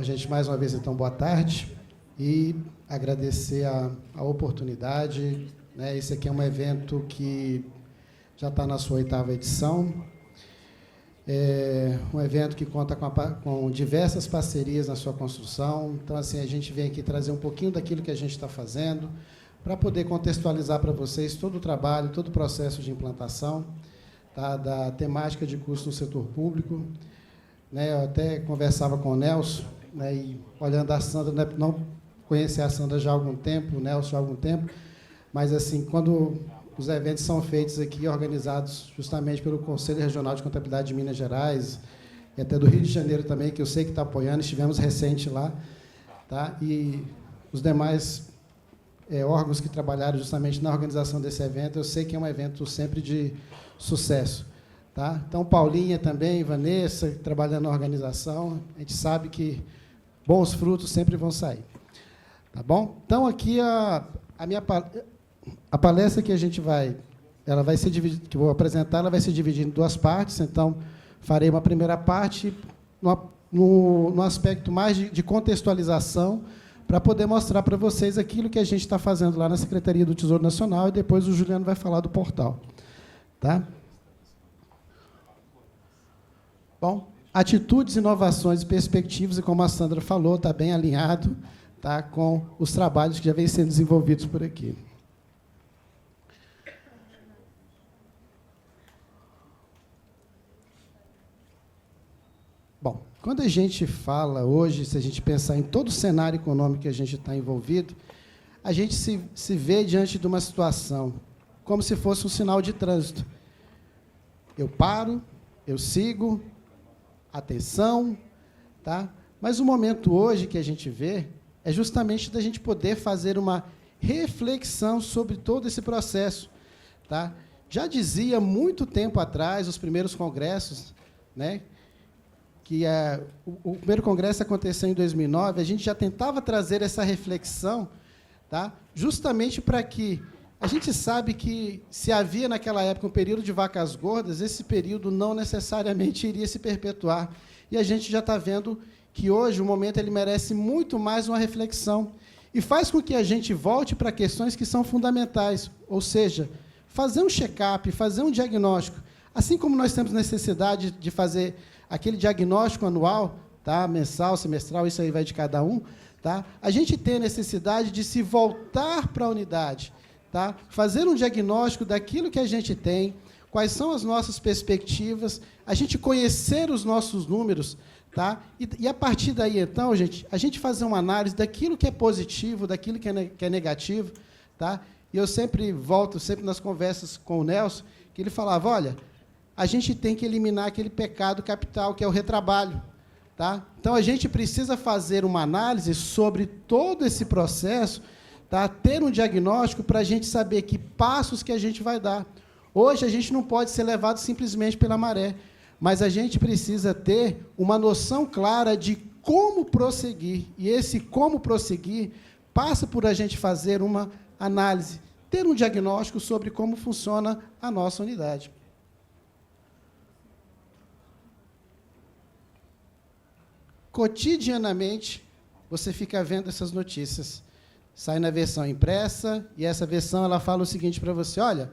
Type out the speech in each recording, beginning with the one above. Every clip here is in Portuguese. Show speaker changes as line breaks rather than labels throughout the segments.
Gente, mais uma vez, então, boa tarde. E agradecer a oportunidade. Né? Esse aqui é um evento que já está na sua 8ª edição. É um evento que conta com diversas parcerias na sua construção. Então, assim, a gente vem aqui trazer um pouquinho daquilo que a gente está fazendo, para poder contextualizar para vocês todo o trabalho, todo o processo de implantação, tá, da temática de curso no setor público. Né, eu até conversava com o Nelson, né, e olhando a Sandra, né, não conheci a Sandra já há algum tempo, o Nelson já há algum tempo, mas, assim, quando os eventos são feitos aqui, organizados justamente pelo Conselho Regional de Contabilidade de Minas Gerais, e até do Rio de Janeiro também, que eu sei que está apoiando, estivemos recente lá, tá, e os demais órgãos que trabalharam justamente na organização desse evento, eu sei que é um evento sempre de sucesso. Tá? Então, Paulinha também, Vanessa, trabalhando na organização, a gente sabe que bons frutos sempre vão sair. Tá bom? Então, aqui a palestra que a gente vai ser dividida, que eu vou apresentar, ela vai ser dividida em 2 partes. Então, farei uma primeira parte no aspecto mais de contextualização, para poder mostrar para vocês aquilo que a gente está fazendo lá na Secretaria do Tesouro Nacional, e depois o Juliano vai falar do portal. Tá? Bom, atitudes, inovações e perspectivas, e como a Sandra falou, está bem alinhado, tá, com os trabalhos que já vêm sendo desenvolvidos por aqui. Bom, quando a gente fala hoje, se a gente pensar em todo o cenário econômico que a gente está envolvido, a gente se vê diante de uma situação como se fosse um sinal de trânsito. Eu paro, eu sigo, atenção, tá? Mas o momento hoje que a gente vê é justamente da gente poder fazer uma reflexão sobre todo esse processo. Tá? Já dizia muito tempo atrás, os primeiros congressos, né, que o primeiro congresso aconteceu em 2009, a gente já tentava trazer essa reflexão, tá? Justamente para que a gente sabe que, se havia naquela época um período de vacas gordas, esse período não necessariamente iria se perpetuar. E a gente já está vendo que, hoje, o momento ele merece muito mais uma reflexão, e faz com que a gente volte para questões que são fundamentais, ou seja, fazer um check-up, fazer um diagnóstico. Assim como nós temos necessidade de fazer aquele diagnóstico anual, tá? Mensal, semestral, isso aí vai de cada um, tá? A gente tem a necessidade de se voltar para a unidade, tá? Fazer um diagnóstico daquilo que a gente tem, quais são as nossas perspectivas, a gente conhecer os nossos números, tá? E a partir daí, então, a gente fazer uma análise daquilo que é positivo, daquilo que é negativo, tá? E eu sempre volto, sempre nas conversas com o Nelson, que ele falava, olha, a gente tem que eliminar aquele pecado capital, que é o retrabalho. Tá? Então, a gente precisa fazer uma análise sobre todo esse processo, tá? Ter um diagnóstico para a gente saber que passos que a gente vai dar. Hoje, a gente não pode ser levado simplesmente pela maré, mas a gente precisa ter uma noção clara de como prosseguir. E esse como prosseguir passa por a gente fazer uma análise, ter um diagnóstico sobre como funciona a nossa unidade. Cotidianamente, você fica vendo essas notícias. Sai na versão impressa, e essa versão ela fala o seguinte para você, olha,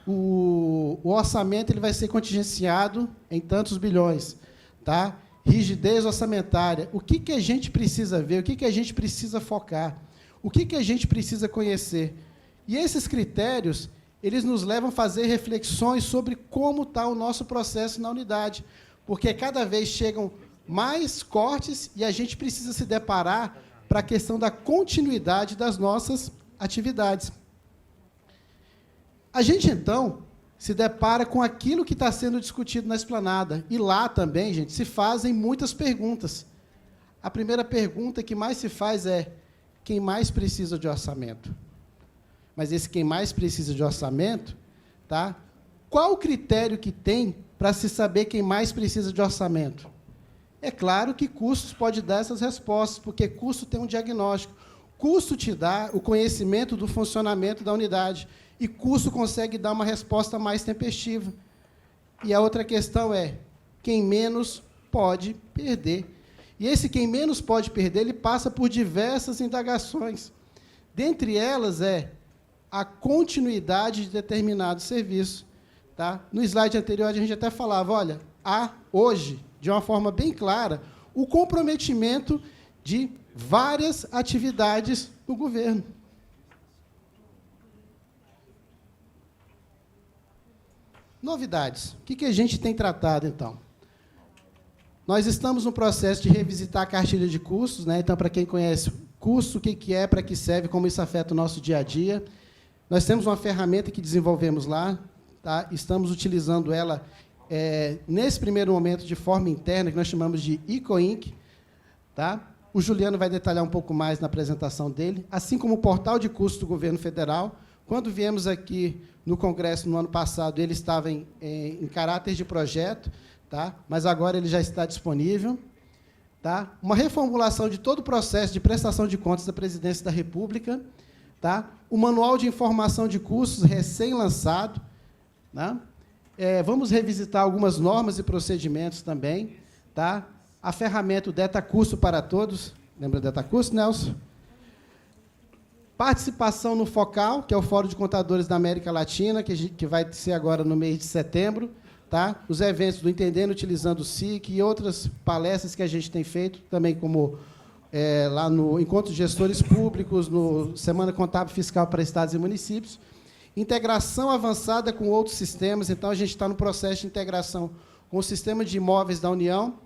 o orçamento ele vai ser contingenciado em tantos bilhões. Tá? Rigidez orçamentária. O que a gente precisa ver? O que a gente precisa focar? O que a gente precisa conhecer? E esses critérios, eles nos levam a fazer reflexões sobre como está o nosso processo na unidade. Porque cada vez chegam mais cortes e a gente precisa se deparar para a questão da continuidade das nossas atividades. A gente, então, se depara com aquilo que está sendo discutido na esplanada. E lá também, gente, se fazem muitas perguntas. A primeira pergunta que mais se faz é: quem mais precisa de orçamento? Mas esse quem mais precisa de orçamento, tá? Qual o critério que tem para se saber quem mais precisa de orçamento? É claro que custos pode dar essas respostas, porque custo tem um diagnóstico. Custo te dá o conhecimento do funcionamento da unidade, e custo consegue dar uma resposta mais tempestiva. E a outra questão é: quem menos pode perder. E esse quem menos pode perder, ele passa por diversas indagações. Dentre elas a continuidade de determinado serviço. Tá? No slide anterior, a gente até falava, olha, há hoje, de uma forma bem clara, o comprometimento de várias atividades do governo. Novidades. O que a gente tem tratado, então? Nós estamos no processo de revisitar a cartilha de custos, né? Então, para quem conhece custo, o que é, para que serve, como isso afeta o nosso dia a dia. Nós temos uma ferramenta que desenvolvemos lá, tá? Estamos utilizando ela, nesse primeiro momento, de forma interna, que nós chamamos de EcoInc. Tá? O Juliano vai detalhar um pouco mais na apresentação dele, assim como o portal de custos do governo federal. Quando viemos aqui no Congresso, no ano passado, ele estava em caráter de projeto, tá? Mas agora ele já está disponível. Tá? Uma reformulação de todo o processo de prestação de contas da Presidência da República. Tá? O Manual de Informação de Custos, recém-lançado. Né? Vamos revisitar algumas normas e procedimentos também. Tá? A ferramenta Data Custo para Todos. Lembra do Data Custo, Nelson? Participação no FOCAL, que é o Fórum de Contadores da América Latina, que vai ser agora no mês de setembro. Tá? Os eventos do Entendendo Utilizando o SIC e outras palestras que a gente tem feito, também como lá no Encontro de Gestores Públicos, no Semana Contábil Fiscal para Estados e Municípios. Integração avançada com outros sistemas. Então, a gente está no processo de integração com o Sistema de Imóveis da União,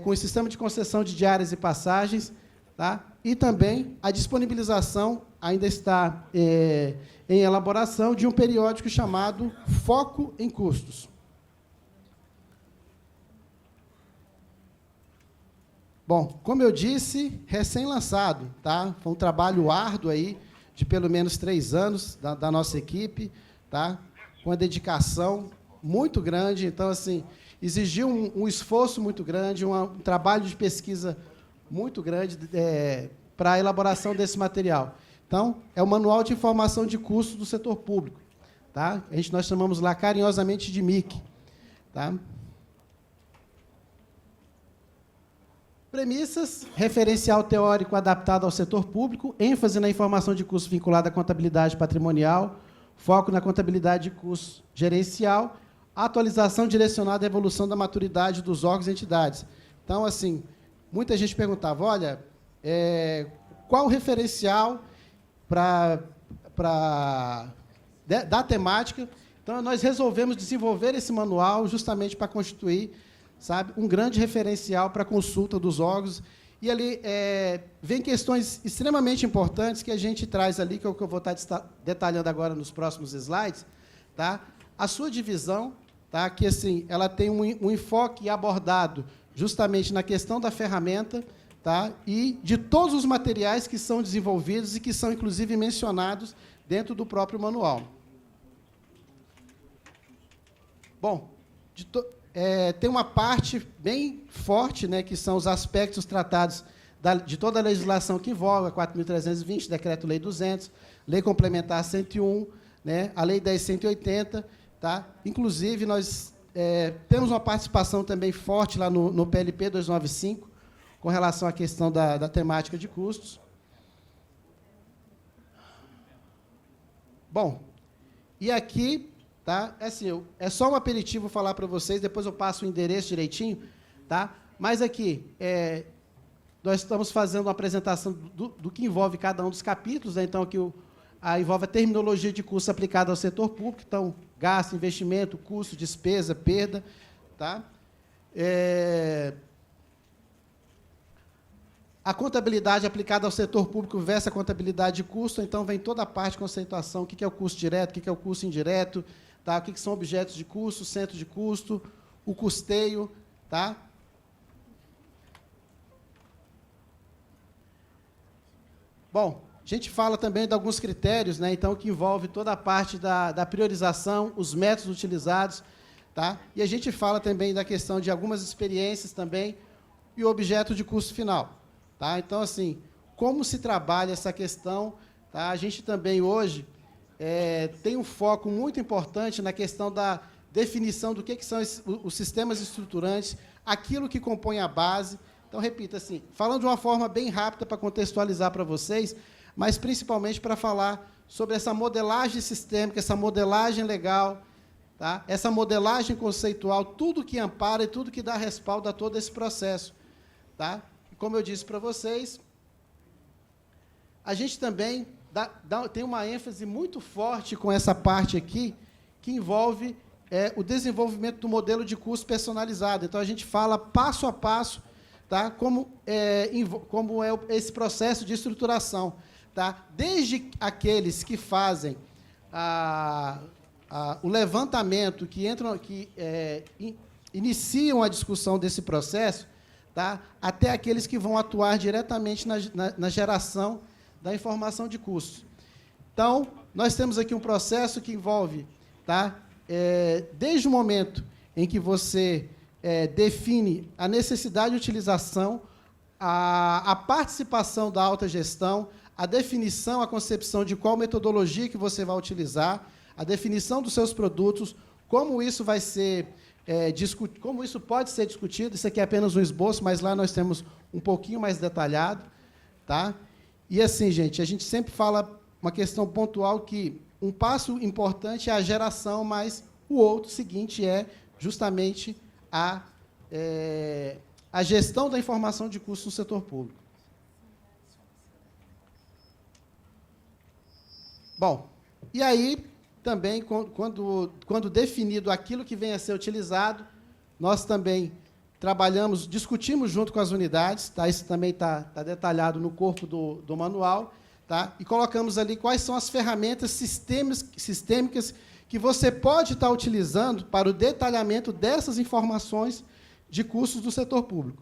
com o Sistema de Concessão de Diárias e Passagens, tá? E também a disponibilização, ainda está em elaboração, de um periódico chamado Foco em Custos. Bom, como eu disse, recém-lançado, tá? Foi um trabalho árduo aí, de pelo menos 3 anos, da nossa equipe, tá? Com uma dedicação muito grande. Então, assim, exigiu um esforço muito grande, um trabalho de pesquisa muito grande para a elaboração desse material. Então, é o Manual de Informação de Custos do Setor Público. Tá? Nós chamamos lá carinhosamente de MIC. Tá? Premissas: referencial teórico adaptado ao setor público, ênfase na informação de custos vinculada à contabilidade patrimonial, foco na contabilidade de custos gerencial, atualização direcionada à evolução da maturidade dos órgãos e entidades. Então, assim, muita gente perguntava, olha, qual o referencial da temática? Então, nós resolvemos desenvolver esse manual justamente para constituir, sabe, um grande referencial para a consulta dos órgãos. E ali vem questões extremamente importantes que a gente traz ali, que é o que eu vou estar detalhando agora nos próximos slides. Tá? A sua divisão, tá? Que assim, ela tem um enfoque abordado justamente na questão da ferramenta, tá? E de todos os materiais que são desenvolvidos e que são, inclusive, mencionados dentro do próprio manual. Bom, tem uma parte bem forte, né, que são os aspectos tratados de toda a legislação que envolve a 4.320, Decreto-Lei 200, Lei Complementar 101, né, a Lei 10.180. Tá? Inclusive, nós temos uma participação também forte lá no PLP 295, com relação à questão da temática de custos. Bom, e aqui, tá? Assim, é só um aperitivo falar para vocês, depois eu passo o endereço direitinho, tá? Mas aqui, nós estamos fazendo uma apresentação do que envolve cada um dos capítulos, né? Então, aqui envolve a terminologia de custo aplicada ao setor público, então, gasto, investimento, custo, despesa, perda. Tá? A contabilidade aplicada ao setor público versus a contabilidade de custo, então, vem toda a parte de conceituação, o que é o custo direto, o que é o custo indireto, tá? O que são objetos de custo, centro de custo, o custeio. Tá? Bom, a gente fala também de alguns critérios, né, então, que envolve toda a parte da priorização, os métodos utilizados, tá? E a gente fala também da questão de algumas experiências também e o objeto de custo final. Tá? Então, assim, como se trabalha essa questão? Tá? A gente também, hoje, tem um foco muito importante na questão da definição do que são os sistemas estruturantes, aquilo que compõe a base, Então, repita assim, falando de uma forma bem rápida para contextualizar para vocês, mas principalmente para falar sobre essa modelagem sistêmica, essa modelagem legal, tá? Essa modelagem conceitual, tudo que ampara e tudo que dá respaldo a todo esse processo. Tá? Como eu disse para vocês, a gente também tem uma ênfase muito forte com essa parte aqui, que envolve o desenvolvimento do modelo de custo personalizado. Então, a gente fala passo a passo, tá? Como é esse processo de estruturação. Tá? Desde aqueles que fazem o levantamento, que iniciam a discussão desse processo, tá? Até aqueles que vão atuar diretamente na geração da informação de custos. Então, nós temos aqui um processo que envolve, tá? Desde o momento em que você define a necessidade de utilização, a participação da alta gestão, a definição, a concepção de qual metodologia que você vai utilizar, a definição dos seus produtos, como isso vai ser como isso pode ser discutido. Isso aqui é apenas um esboço, mas lá nós temos um pouquinho mais detalhado. Tá? E, assim, gente, a gente sempre fala uma questão pontual que um passo importante é a geração, mas o outro seguinte é justamente a gestão da informação de custos no setor público. Bom, e aí, também, quando definido aquilo que vem a ser utilizado, nós também discutimos junto com as unidades, tá? Isso também está detalhado no corpo do manual, tá? E colocamos ali quais são as ferramentas sistêmicas que você pode estar utilizando para o detalhamento dessas informações de custos do setor público.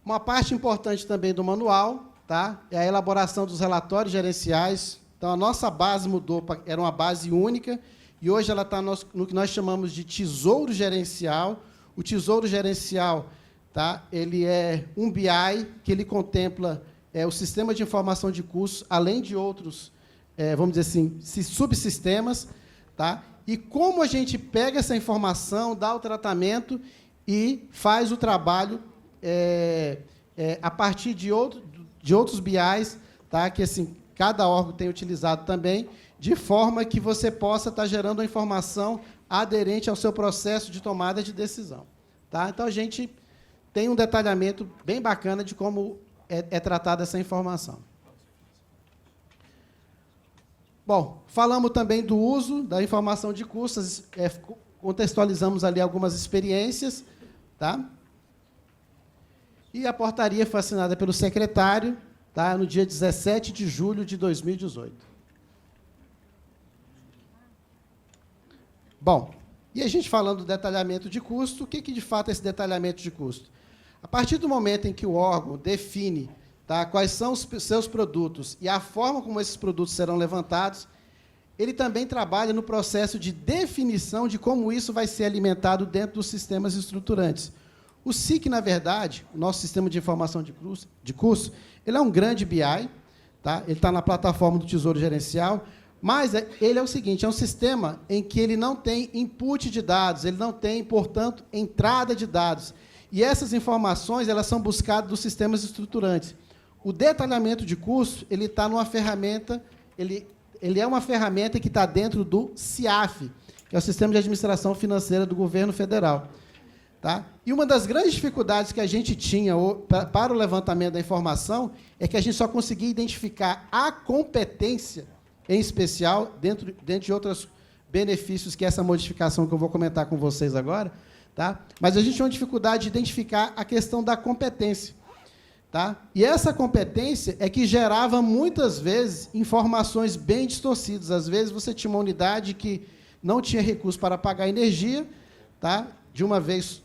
Uma parte importante também do manual, tá? É a elaboração dos relatórios gerenciais. Então, a nossa base mudou, era uma base única, e hoje ela está no que nós chamamos de tesouro gerencial. O tesouro gerencial, tá? Ele é um BI, que ele contempla o sistema de informação de custos, além de outros, vamos dizer assim, subsistemas. Tá? E como a gente pega essa informação, dá o tratamento e faz o trabalho a partir de outros BIs, tá? Que assim, cada órgão tem utilizado também, de forma que você possa estar gerando a informação aderente ao seu processo de tomada de decisão. Tá? Então, a gente tem um detalhamento bem bacana de como é tratada essa informação. Bom, falamos também do uso da informação de custos, contextualizamos ali algumas experiências, tá? E a portaria foi assinada pelo secretário, tá? No dia 17 de julho de 2018. Bom, e a gente falando do detalhamento de custo, o que de fato é esse detalhamento de custo? A partir do momento em que o órgão define, tá, quais são os seus produtos e a forma como esses produtos serão levantados, ele também trabalha no processo de definição de como isso vai ser alimentado dentro dos sistemas estruturantes. O SIC, na verdade, o nosso Sistema de Informação de Custos, ele é um grande BI, tá? Ele está na plataforma do Tesouro Gerencial, mas ele é o seguinte, é um sistema em que ele não tem input de dados, ele não tem, portanto, entrada de dados. E essas informações elas são buscadas dos sistemas estruturantes. O detalhamento de custos ele está numa ferramenta, ele é uma ferramenta que está dentro do CIAF, que é o Sistema de Administração Financeira do Governo Federal. Tá? E uma das grandes dificuldades que a gente tinha para o levantamento da informação é que a gente só conseguia identificar a competência, em especial, dentro de outros benefícios que essa modificação que eu vou comentar com vocês agora, tá? Mas a gente tinha uma dificuldade de identificar a questão da competência. Tá? E essa competência é que gerava, muitas vezes, informações bem distorcidas. Às vezes, você tinha uma unidade que não tinha recurso para pagar energia, tá? De uma vez,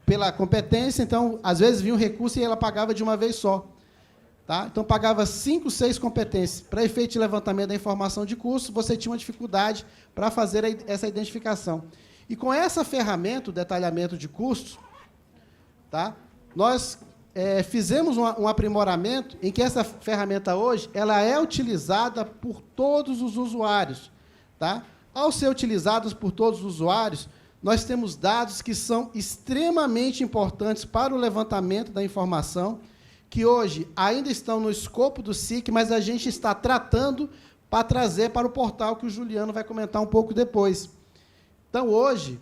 pela competência, então, às vezes, vinha um recurso e ela pagava de uma vez só. Tá? Então, pagava 5, 6 competências. Para efeito de levantamento da informação de custos, você tinha uma dificuldade para fazer essa identificação. E com essa ferramenta, o detalhamento de custos, tá? Nós fizemos um aprimoramento em que essa ferramenta hoje ela é utilizada por todos os usuários. Tá? Ao ser utilizada por todos os usuários, nós temos dados que são extremamente importantes para o levantamento da informação, que hoje ainda estão no escopo do SIC, mas a gente está tratando para trazer para o portal, que o Juliano vai comentar um pouco depois. Então, hoje,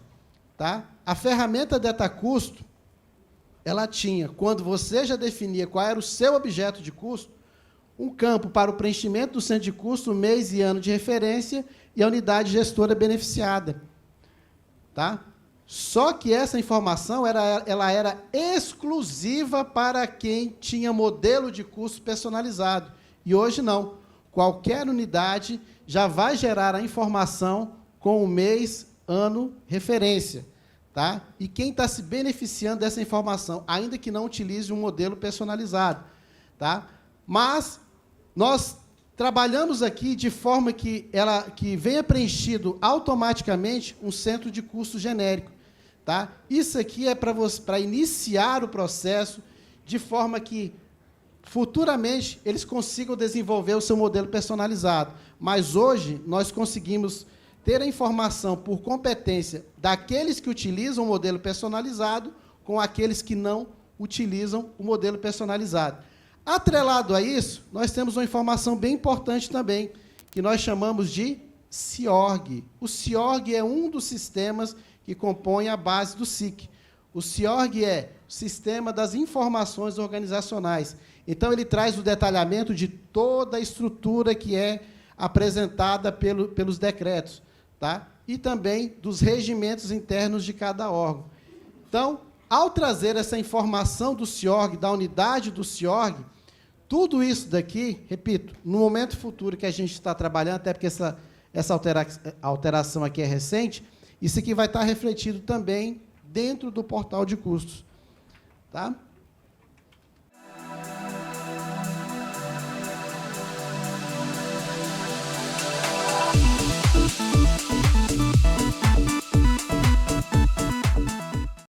tá, a ferramenta DataCusto, ela tinha, quando você já definia qual era o seu objeto de custo, um campo para o preenchimento do centro de custo, mês e ano de referência e a unidade gestora beneficiada. Tá? Só que essa informação ela era exclusiva para quem tinha modelo de custo personalizado. E hoje não. Qualquer unidade já vai gerar a informação com o mês, ano, referência. Tá? E quem está se beneficiando dessa informação, ainda que não utilize um modelo personalizado. Tá? Mas nós trabalhamos aqui de forma que venha preenchido automaticamente um centro de custo genérico. Tá? Isso aqui é para iniciar o processo de forma que, futuramente, eles consigam desenvolver o seu modelo personalizado. Mas, hoje, nós conseguimos ter a informação por competência daqueles que utilizam o modelo personalizado com aqueles que não utilizam o modelo personalizado. Atrelado a isso, nós temos uma informação bem importante também, que nós chamamos de CIORG. O CIORG é um dos sistemas que compõem a base do SIC. O CIORG é o Sistema das Informações Organizacionais. Então, ele traz o detalhamento de toda a estrutura que é apresentada pelos decretos, tá? E também dos regimentos internos de cada órgão. Então, ao trazer essa informação do CIORG, da unidade do CIORG, tudo isso daqui, repito, no momento futuro que a gente está trabalhando, até porque essa alteração aqui é recente, isso aqui vai estar refletido também dentro do portal de custos. Tá?